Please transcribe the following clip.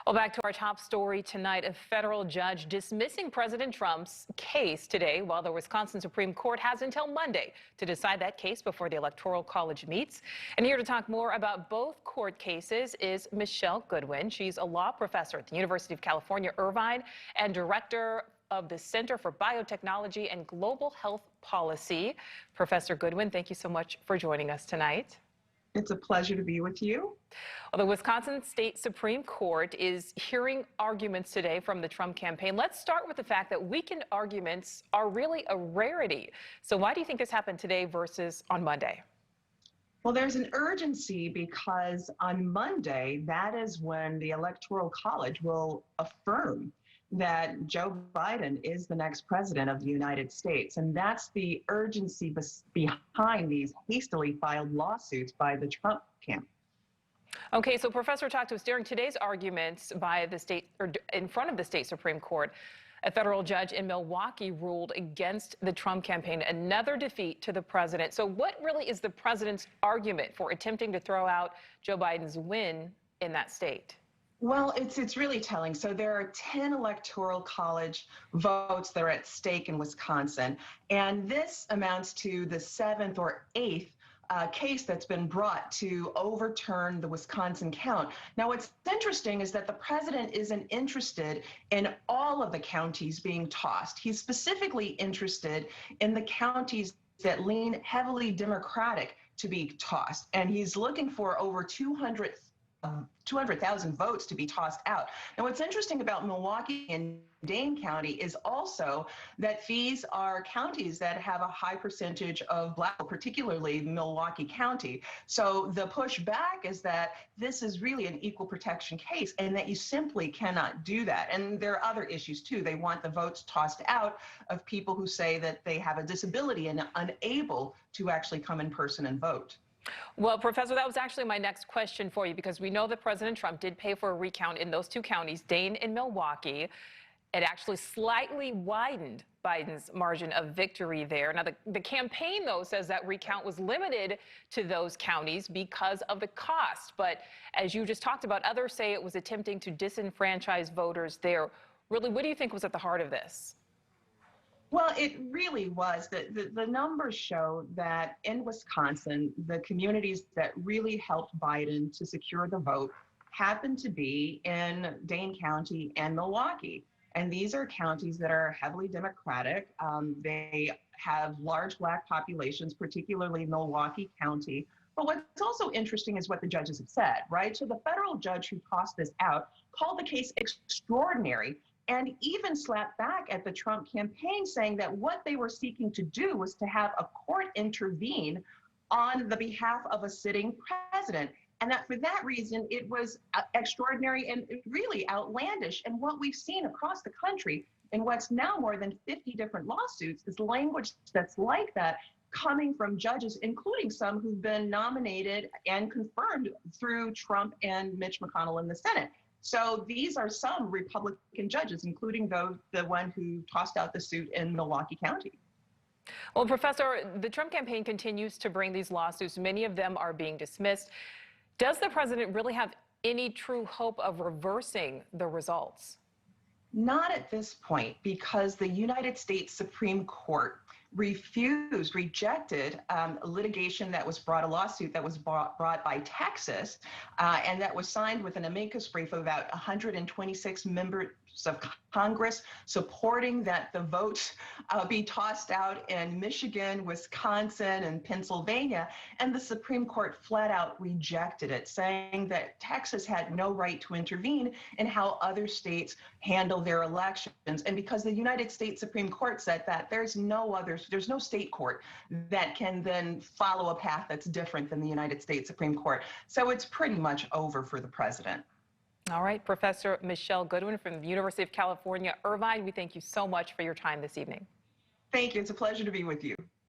Well, back to our top story tonight. A federal judge dismissing President Trump's case today, while the Wisconsin Supreme Court has until Monday to decide that case before the Electoral College meets. And here to talk more about both court cases is Michele Goodwin. She's a law professor at the University of California-Irvine and director of the Center for Biotechnology and Global Health Policy. Professor Goodwin, thank you so much for joining us tonight. It's a pleasure to be with you. Well, the Wisconsin State Supreme Court is hearing arguments today from the Trump campaign. Let's start with the fact that weekend arguments are really a rarity. So why do you think this happened today versus on Monday? Well, there's an urgency because on Monday, that is when the Electoral College will affirm that Joe Biden is the next president of the United States. And that's the urgency behind these hastily filed lawsuits by the Trump camp. Okay, so Professor, talk to us. During today's arguments by the state, or in front of the state Supreme Court, a federal judge in Milwaukee ruled against the Trump campaign, another defeat to the president. So what really is the president's argument for attempting to throw out Joe Biden's win in that state? Well, it's really telling. So there are 10 electoral college votes that are at stake in Wisconsin, and this amounts to the 7th or 8th case that's been brought to overturn the Wisconsin count. Now, what's interesting is that the president isn't interested in all of the counties being tossed. He's specifically interested in the counties that lean heavily Democratic to be tossed, and he's looking for over 200,000 votes to be tossed out. Now, what's interesting about Milwaukee and Dane County is also that these are counties that have a high percentage of Black, particularly Milwaukee County. So the pushback is that this is really an equal protection case and that you simply cannot do that. And there are other issues too. They want the votes tossed out of people who say that they have a disability and are unable to actually come in person and vote. Well, Professor, that was actually my next question for you, because we know that President Trump did pay for a recount in those two counties, Dane and Milwaukee. It actually slightly widened Biden's margin of victory there. Now, the campaign, though, says that recount was limited to those counties because of the cost. But as you just talked about, others say it was attempting to disenfranchise voters there. Really, what do you think was at the heart of this? Well, it really was. The numbers show that in Wisconsin, the communities that really helped Biden to secure the vote happened to be in Dane County and Milwaukee. And these are counties that are heavily Democratic. They have large Black populations, particularly Milwaukee County. But what's also interesting is what the judges have said, right? So the federal judge who tossed this out called the case extraordinary, and even slapped back at the Trump campaign, saying that what they were seeking to do was to have a court intervene on the behalf of a sitting president. And that for that reason, it was extraordinary and really outlandish. And what we've seen across the country in what's now more than 50 different lawsuits is language that's like that coming from judges, including some who've been nominated and confirmed through Trump and Mitch McConnell in the Senate. So these are some Republican judges, including the one who tossed out the suit in Milwaukee County. Well, Professor, the Trump campaign continues to bring these lawsuits. Many of them are being dismissed. Does the president really have any true hope of reversing the results? Not at this point, because the United States Supreme Court rejected litigation that was brought, a lawsuit that was brought by Texas, and that was signed with an amicus brief of about 126 members of Congress supporting that the votes be tossed out in Michigan, Wisconsin, and Pennsylvania. And the Supreme Court flat out rejected it, saying that Texas had no right to intervene in how other states handle their elections. And because the United States Supreme Court said that, there's no state court that can then follow a path that's different than the United States Supreme Court. So it's pretty much over for the president. All right, Professor Michele Goodwin from the University of California-Irvine, we thank you so much for your time this evening. Thank you. It's a pleasure to be with you.